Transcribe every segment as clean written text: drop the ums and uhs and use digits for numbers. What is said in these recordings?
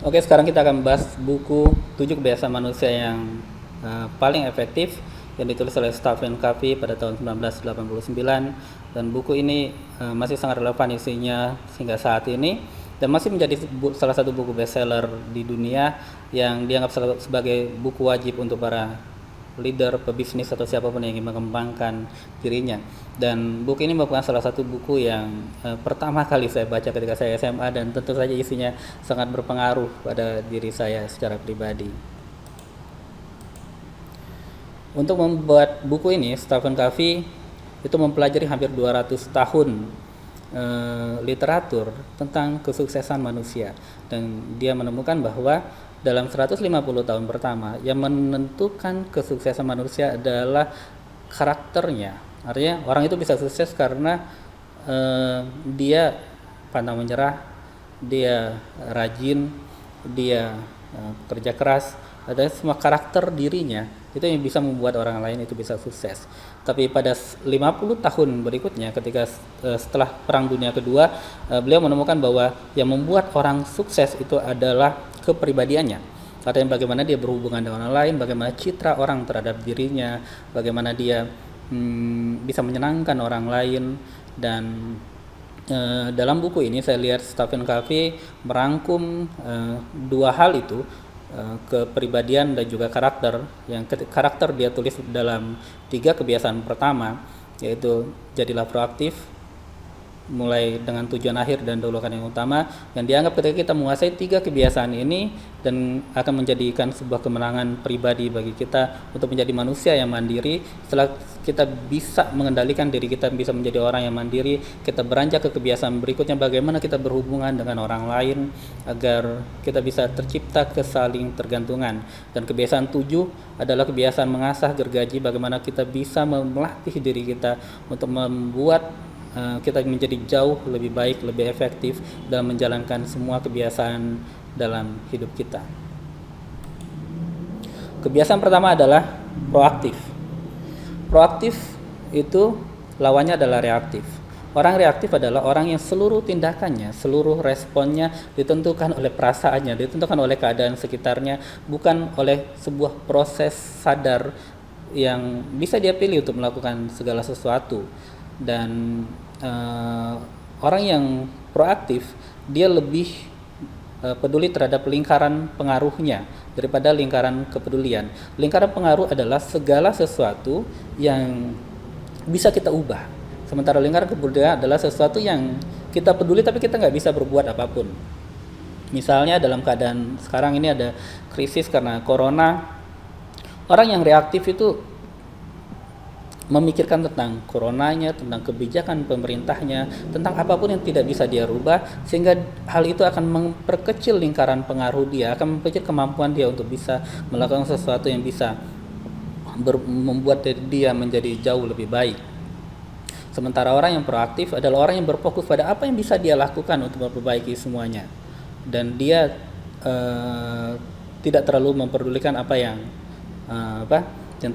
Oke, sekarang kita akan bahas buku 7 kebiasaan manusia yang paling efektif yang ditulis oleh Stephen Covey pada tahun 1989, dan buku ini masih sangat relevan isinya hingga saat ini dan masih menjadi salah satu buku bestseller di dunia yang dianggap sebagai buku wajib untuk para leader, pebisnis atau siapapun yang ingin mengembangkan dirinya. Dan buku ini merupakan salah satu buku yang pertama kali saya baca ketika saya SMA, dan tentu saja isinya sangat berpengaruh pada diri saya secara pribadi. Untuk membuat buku ini, Stephen Covey itu mempelajari hampir 200 tahun literatur tentang kesuksesan manusia, dan dia menemukan bahwa dalam 150 tahun pertama yang menentukan kesuksesan manusia adalah karakternya. Artinya orang itu bisa sukses karena dia pantang menyerah, dia rajin, dia kerja keras, ada semua karakter dirinya itu yang bisa membuat orang lain itu bisa sukses. Tapi pada 50 tahun berikutnya, ketika setelah Perang Dunia Kedua, beliau menemukan bahwa yang membuat orang sukses itu adalah kepribadiannya. Artinya bagaimana dia berhubungan dengan orang lain, bagaimana citra orang terhadap dirinya, bagaimana dia bisa menyenangkan orang lain. Dan dalam buku ini saya lihat Stephen Covey merangkum dua hal itu, kepribadian dan juga karakter. Yang karakter dia tulis dalam 3 kebiasaan pertama, yaitu jadilah proaktif, mulai dengan tujuan akhir dan dahulukan yang utama. Yang dianggap ketika kita menguasai 3 kebiasaan ini dan akan menjadikan sebuah kemenangan pribadi bagi kita untuk menjadi manusia yang mandiri. Setelah kita bisa mengendalikan diri kita, bisa menjadi orang yang mandiri, kita beranjak ke kebiasaan berikutnya, bagaimana kita berhubungan dengan orang lain agar kita bisa tercipta kesaling tergantungan. Dan kebiasaan 7 adalah kebiasaan mengasah gergaji, bagaimana kita bisa melatih diri kita untuk membuat kita menjadi jauh lebih baik, lebih efektif dalam menjalankan semua kebiasaan dalam hidup kita. Kebiasaan pertama adalah proaktif. Proaktif itu lawannya adalah reaktif. Orang reaktif adalah orang yang seluruh tindakannya, seluruh responnya ditentukan oleh perasaannya, ditentukan oleh keadaan sekitarnya, bukan oleh sebuah proses sadar yang bisa dia pilih untuk melakukan segala sesuatu. Dan orang yang proaktif, dia lebih peduli terhadap lingkaran pengaruhnya daripada lingkaran kepedulian. Lingkaran pengaruh adalah segala sesuatu yang bisa kita ubah, sementara lingkaran kepedulian adalah sesuatu yang kita peduli tapi kita nggak bisa berbuat apapun. Misalnya dalam keadaan sekarang ini ada krisis karena corona, orang yang reaktif itu memikirkan tentang coronanya, tentang kebijakan pemerintahnya, tentang apapun yang tidak bisa dia rubah, sehingga hal itu akan memperkecil lingkaran pengaruh dia, akan memperkecil kemampuan dia untuk bisa melakukan sesuatu yang bisa membuat dia menjadi jauh lebih baik. Sementara orang yang proaktif adalah orang yang berfokus pada apa yang bisa dia lakukan untuk memperbaiki semuanya, dan dia tidak terlalu memperdulikan apa yang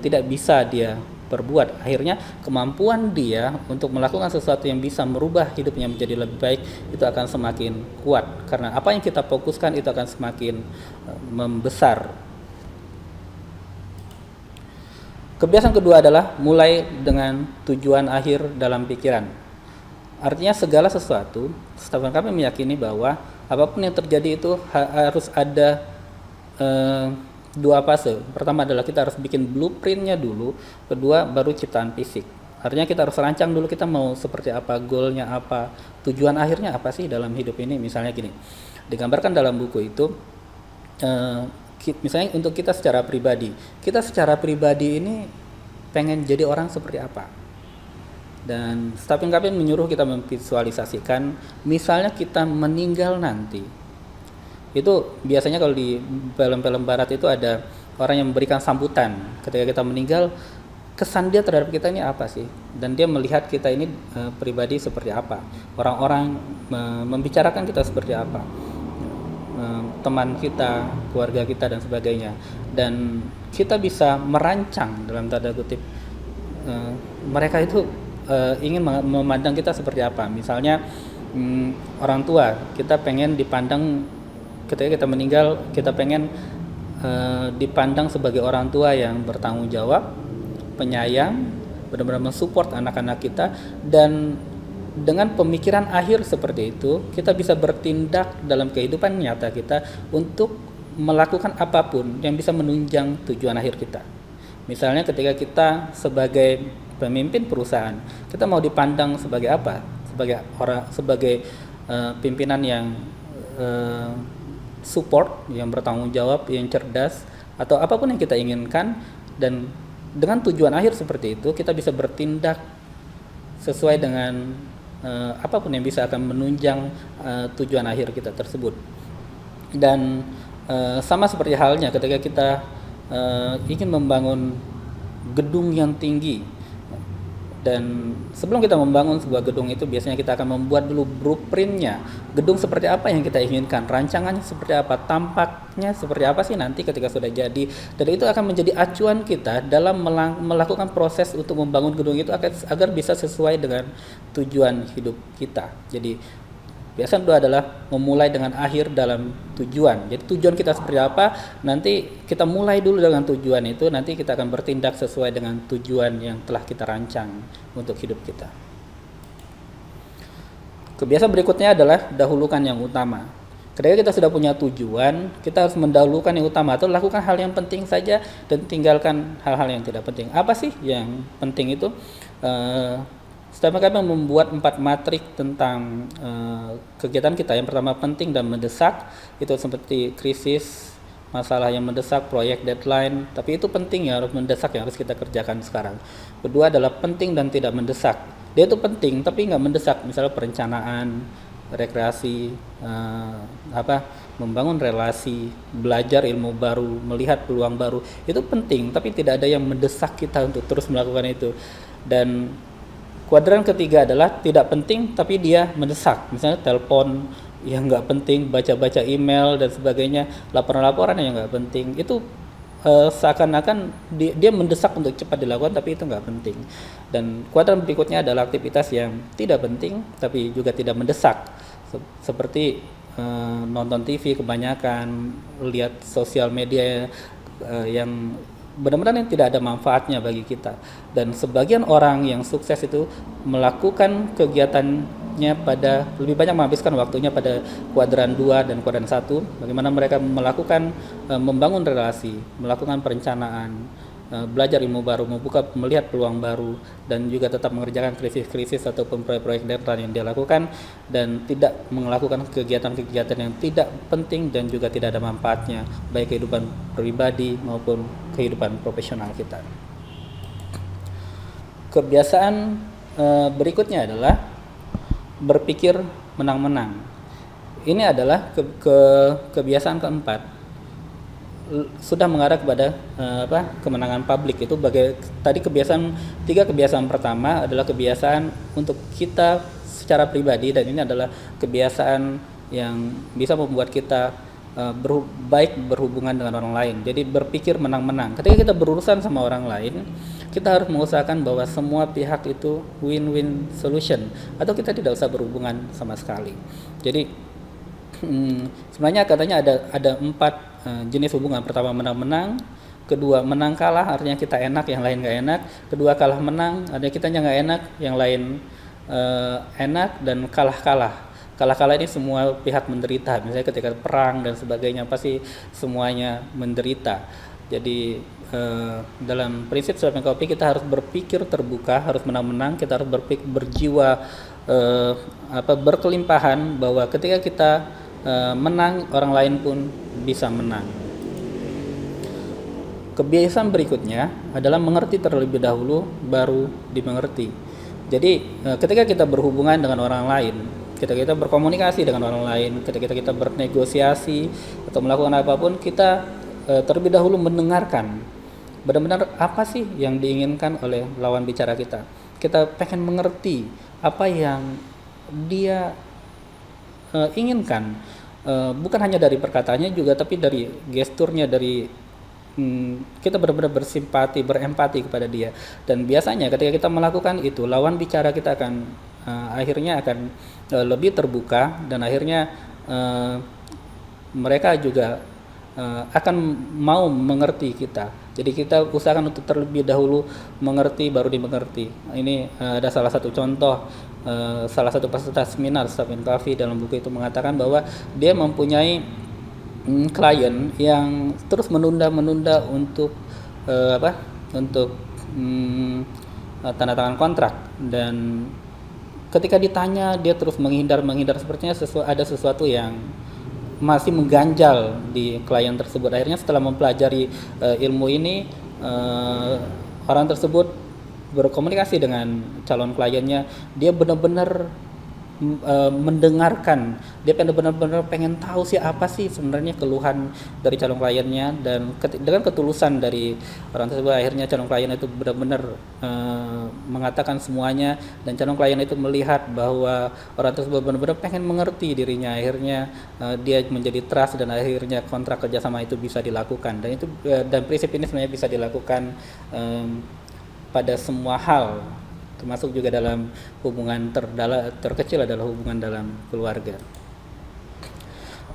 tidak bisa dia perbuat. Akhirnya kemampuan dia untuk melakukan sesuatu yang bisa merubah hidupnya menjadi lebih baik itu akan semakin kuat, karena apa yang kita fokuskan itu akan semakin membesar. Kebiasaan kedua adalah mulai dengan tujuan akhir dalam pikiran. Artinya segala sesuatu, Stephen Covey meyakini bahwa apapun yang terjadi itu harus ada 2 fase. Pertama adalah kita harus bikin blueprintnya dulu, kedua baru ciptaan fisik. Artinya kita harus rancang dulu kita mau seperti apa, goalnya apa, tujuan akhirnya apa sih dalam hidup ini. Misalnya gini, digambarkan dalam buku itu, misalnya untuk kita secara pribadi ini pengen jadi orang seperti apa. Dan Stephen Covey menyuruh kita memvisualisasikan, misalnya kita meninggal nanti. Itu biasanya kalau di film-film barat itu ada orang yang memberikan sambutan ketika kita meninggal, kesan dia terhadap kita ini apa sih, dan dia melihat kita ini pribadi seperti apa, orang-orang membicarakan kita seperti apa, teman kita, keluarga kita dan sebagainya. Dan kita bisa merancang dalam tanda kutip mereka itu ingin memandang kita seperti apa. Misalnya orang tua, kita pengen dipandang ketika kita meninggal kita pengen dipandang sebagai orang tua yang bertanggung jawab, penyayang, benar-benar mensupport anak-anak kita, dan dengan pemikiran akhir seperti itu kita bisa bertindak dalam kehidupan nyata kita untuk melakukan apapun yang bisa menunjang tujuan akhir kita. Misalnya ketika kita sebagai pemimpin perusahaan, kita mau dipandang sebagai apa? Sebagai pimpinan yang support, yang bertanggung jawab, yang cerdas, atau apapun yang kita inginkan, dan dengan tujuan akhir seperti itu kita bisa bertindak sesuai dengan apapun yang bisa akan menunjang tujuan akhir kita tersebut. Dan sama seperti halnya ketika kita ingin membangun gedung yang tinggi, dan sebelum kita membangun sebuah gedung itu biasanya kita akan membuat dulu blueprintnya, gedung seperti apa yang kita inginkan, rancangannya seperti apa, tampaknya seperti apa sih nanti ketika sudah jadi, dan itu akan menjadi acuan kita dalam melakukan proses untuk membangun gedung itu agar bisa sesuai dengan tujuan hidup kita. Jadi biasanya itu adalah memulai dengan akhir dalam tujuan. Jadi tujuan kita seperti apa, nanti kita mulai dulu dengan tujuan itu, nanti kita akan bertindak sesuai dengan tujuan yang telah kita rancang untuk hidup kita. Kebiasaan berikutnya adalah dahulukan yang utama. Ketika kita sudah punya tujuan, kita harus mendahulukan yang utama atau lakukan hal yang penting saja dan tinggalkan hal-hal yang tidak penting. Apa sih yang penting itu? Setelah kami membuat 4 matrik tentang kegiatan kita. Yang pertama penting dan mendesak, itu seperti krisis, masalah yang mendesak, proyek, deadline, tapi itu penting ya, harus mendesak yang harus kita kerjakan sekarang. Kedua adalah penting dan tidak mendesak. Dia itu penting tapi nggak mendesak, misalnya perencanaan, rekreasi, membangun relasi, belajar ilmu baru, melihat peluang baru, itu penting tapi tidak ada yang mendesak kita untuk terus melakukan itu. Dan kuadran ketiga adalah tidak penting tapi dia mendesak, misalnya telepon yang nggak penting, baca-baca email dan sebagainya, laporan-laporan yang nggak penting, itu seakan-akan dia mendesak untuk cepat dilakukan tapi itu nggak penting. Dan kuadran berikutnya adalah aktivitas yang tidak penting tapi juga tidak mendesak, seperti nonton TV kebanyakan, lihat sosial media yang benar-benar yang tidak ada manfaatnya bagi kita. Dan sebagian orang yang sukses itu melakukan kegiatannya pada lebih banyak menghabiskan waktunya pada kuadran 2 dan kuadran 1, bagaimana mereka melakukan membangun relasi, melakukan perencanaan, belajar ilmu baru, melihat peluang baru, dan juga tetap mengerjakan krisis-krisis ataupun proyek-proyek deadline yang dia lakukan, dan tidak melakukan kegiatan-kegiatan yang tidak penting dan juga tidak ada manfaatnya baik kehidupan pribadi maupun kehidupan profesional kita. Kebiasaan berikutnya adalah berpikir menang-menang. Ini adalah kebiasaan keempat, sudah mengarah kepada kemenangan publik. Itu tadi tiga kebiasaan pertama adalah kebiasaan untuk kita secara pribadi, dan ini adalah kebiasaan yang bisa membuat kita baik berhubungan dengan orang lain. Jadi berpikir menang-menang. Ketika kita berurusan sama orang lain, kita harus mengusahakan bahwa semua pihak itu win-win solution, atau kita tidak usah berhubungan sama sekali. Jadi sebenarnya katanya ada 4 jenis hubungan. Pertama menang-menang, kedua menang kalah, artinya kita enak yang lain nggak enak, kedua kalah menang, artinya kita nggak enak yang lain enak, dan kalah ini semua pihak menderita. Misalnya ketika perang dan sebagainya pasti semuanya menderita. Jadi dalam prinsip Swap and Copy kita harus berpikir terbuka, harus menang-menang, kita harus berjiwa berkelimpahan, bahwa ketika kita menang, orang lain pun bisa menang. Kebiasaan berikutnya adalah mengerti terlebih dahulu baru dimengerti. Jadi ketika kita berhubungan dengan orang lain, ketika kita berkomunikasi dengan orang lain, ketika kita bernegosiasi atau melakukan apapun, kita terlebih dahulu mendengarkan benar-benar apa sih yang diinginkan oleh lawan bicara kita. Kita pengen mengerti apa yang dia inginkan, bukan hanya dari perkataannya juga, tapi dari gesturnya, dari kita benar-benar bersimpati, berempati kepada dia. Dan biasanya ketika kita melakukan itu, lawan bicara kita akan akhirnya akan lebih terbuka, dan akhirnya mereka juga akan mau mengerti kita. Jadi kita usahakan untuk terlebih dahulu mengerti baru dimengerti. Ini ada salah satu contoh, salah satu peserta seminar Stephen Covey dalam buku itu mengatakan bahwa dia mempunyai klien yang terus menunda-menunda untuk untuk tanda tangan kontrak, dan ketika ditanya dia terus menghindar sepertinya ada sesuatu yang masih mengganjal di klien tersebut. Akhirnya setelah mempelajari ilmu ini, orang tersebut berkomunikasi dengan calon kliennya. Dia benar-benar mendengarkan, dia benar-benar pengen tahu sih apa sih sebenarnya keluhan dari calon kliennya, dan dengan ketulusan dari orang tersebut akhirnya calon klien itu benar-benar mengatakan semuanya, dan calon klien itu melihat bahwa orang tersebut benar-benar pengen mengerti dirinya. Akhirnya dia menjadi trust, dan akhirnya kontrak kerjasama itu bisa dilakukan, dan itu dan prinsip ini sebenarnya bisa dilakukan pada semua hal, termasuk juga dalam hubungan terkecil adalah hubungan dalam keluarga.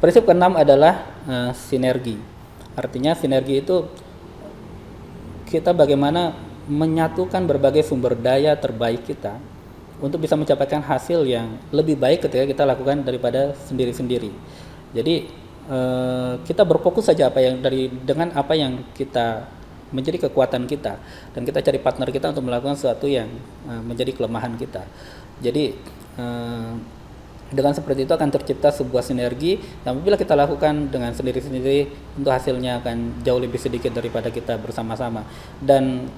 Prinsip keenam adalah sinergi. Artinya sinergi itu kita bagaimana menyatukan berbagai sumber daya terbaik kita untuk bisa mencapai hasil yang lebih baik ketika kita lakukan daripada sendiri-sendiri. Jadi kita berfokus saja dengan apa yang kita menjadi kekuatan kita, dan kita cari partner kita untuk melakukan sesuatu yang menjadi kelemahan kita. Jadi dengan seperti itu akan tercipta sebuah sinergi, dan apabila kita lakukan dengan sendiri-sendiri tentu hasilnya akan jauh lebih sedikit daripada kita bersama-sama. Dan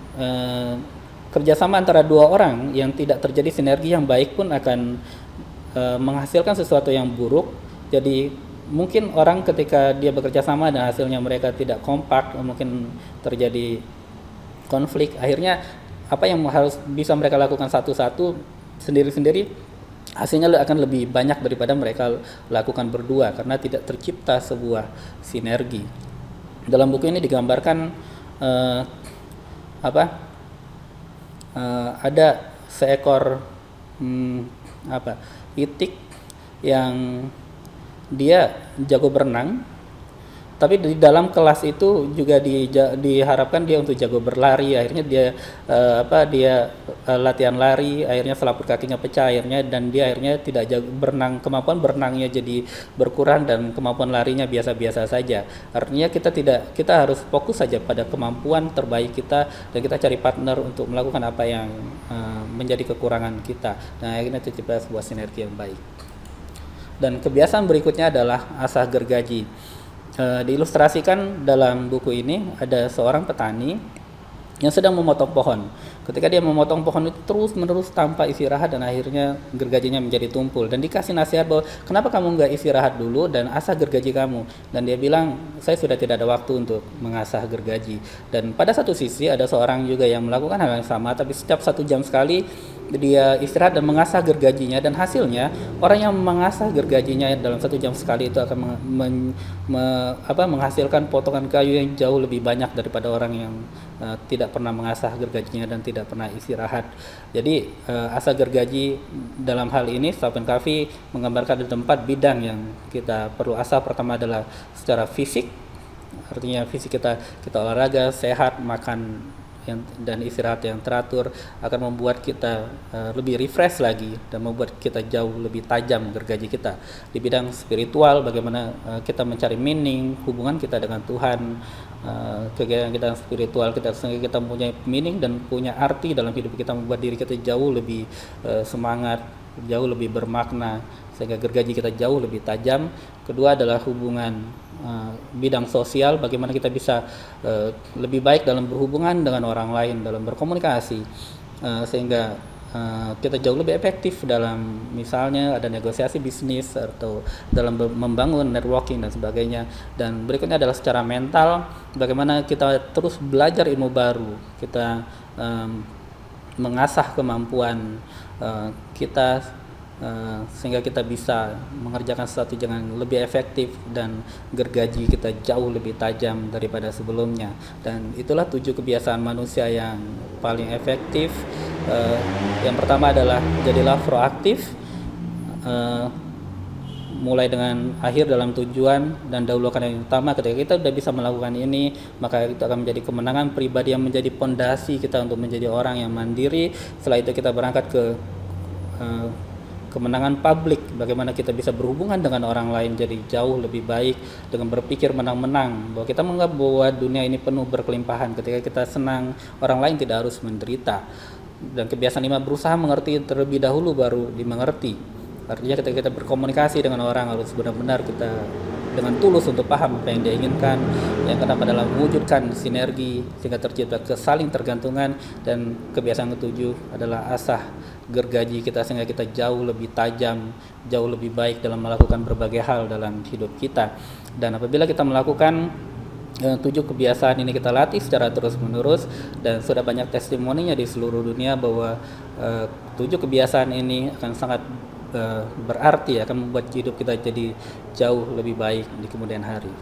kerjasama antara dua orang yang tidak terjadi sinergi yang baik pun akan menghasilkan sesuatu yang buruk. Jadi mungkin orang ketika dia bekerja sama dan hasilnya mereka tidak kompak, mungkin terjadi konflik. Akhirnya apa yang harus bisa mereka lakukan satu-satu sendiri-sendiri, hasilnya akan lebih banyak daripada mereka lakukan berdua, karena tidak tercipta sebuah sinergi. Dalam buku ini digambarkan ada seekor itik yang dia jago berenang, tapi di dalam kelas itu juga diharapkan dia untuk jago berlari. Akhirnya dia latihan lari, akhirnya selaput kakinya pecah akhirnya, dan dia akhirnya tidak jago berenang, kemampuan berenangnya jadi berkurang dan kemampuan larinya biasa-biasa saja. Artinya kita harus fokus saja pada kemampuan terbaik kita, dan kita cari partner untuk melakukan apa yang menjadi kekurangan kita. Nah, akhirnya tercipta sebuah sinergi yang baik. Dan kebiasaan berikutnya adalah asah gergaji. Diilustrasikan dalam buku ini ada seorang petani yang sedang memotong pohon. Ketika dia memotong pohon itu terus-menerus tanpa istirahat, dan akhirnya gergajinya menjadi tumpul, dan dikasih nasihat bahwa kenapa kamu nggak istirahat dulu dan asah gergaji kamu. Dan dia bilang, saya sudah tidak ada waktu untuk mengasah gergaji. Dan pada satu sisi ada seorang juga yang melakukan hal yang sama, tapi setiap 1 jam sekali dia istirahat dan mengasah gergajinya, dan hasilnya orang yang mengasah gergajinya dalam 1 jam sekali itu akan menghasilkan potongan kayu yang jauh lebih banyak daripada orang yang tidak pernah mengasah gergajinya dan tidak pernah istirahat. Jadi asah gergaji dalam hal ini Stephen Covey menggambarkan ada 4 bidang yang kita perlu asah. Pertama adalah secara fisik, artinya fisik kita olahraga, sehat, makan dan istirahat yang teratur akan membuat kita lebih refresh lagi dan membuat kita jauh lebih tajam gergaji kita. Di bidang spiritual, bagaimana kita mencari meaning hubungan kita dengan Tuhan, kegiatan kita spiritual sehingga kita mempunyai meaning dan punya arti dalam hidup kita, membuat diri kita jauh lebih semangat, jauh lebih bermakna, sehingga gergaji kita jauh lebih tajam. Kedua adalah hubungan bidang sosial, bagaimana kita bisa lebih baik dalam berhubungan dengan orang lain, dalam berkomunikasi, sehingga kita jauh lebih efektif dalam misalnya ada negosiasi bisnis atau dalam membangun networking dan sebagainya. Dan berikutnya adalah secara mental, bagaimana kita terus belajar ilmu baru, kita mengasah kemampuan kita sehingga kita bisa mengerjakan sesuatu dengan lebih efektif dan gergaji kita jauh lebih tajam daripada sebelumnya. Dan itulah 7 kebiasaan manusia yang paling efektif. Yang pertama adalah jadilah proaktif, mulai dengan akhir dalam tujuan dan dahulukan yang utama. Ketika kita sudah bisa melakukan ini, maka itu akan menjadi kemenangan pribadi yang menjadi pondasi kita untuk menjadi orang yang mandiri. Setelah itu kita berangkat ke eh, kemenangan publik, bagaimana kita bisa berhubungan dengan orang lain jadi jauh lebih baik dengan berpikir menang-menang, bahwa kita menganggap bahwa dunia ini penuh berkelimpahan. Ketika kita senang, orang lain tidak harus menderita. Dan kebiasaan 5, berusaha mengerti terlebih dahulu baru dimengerti. Artinya ketika kita berkomunikasi dengan orang harus benar-benar kita dengan tulus untuk paham apa yang dia inginkan. Yang kedua adalah mewujudkan sinergi sehingga tercipta kesaling tergantungan. Dan kebiasaan ke-7 adalah asah gergaji kita sehingga kita jauh lebih tajam, jauh lebih baik dalam melakukan berbagai hal dalam hidup kita. Dan apabila kita melakukan 7 kebiasaan ini kita latih secara terus-menerus, dan sudah banyak testimoninya di seluruh dunia bahwa 7 kebiasaan ini akan sangat berarti, akan membuat hidup kita jadi jauh lebih baik di kemudian hari.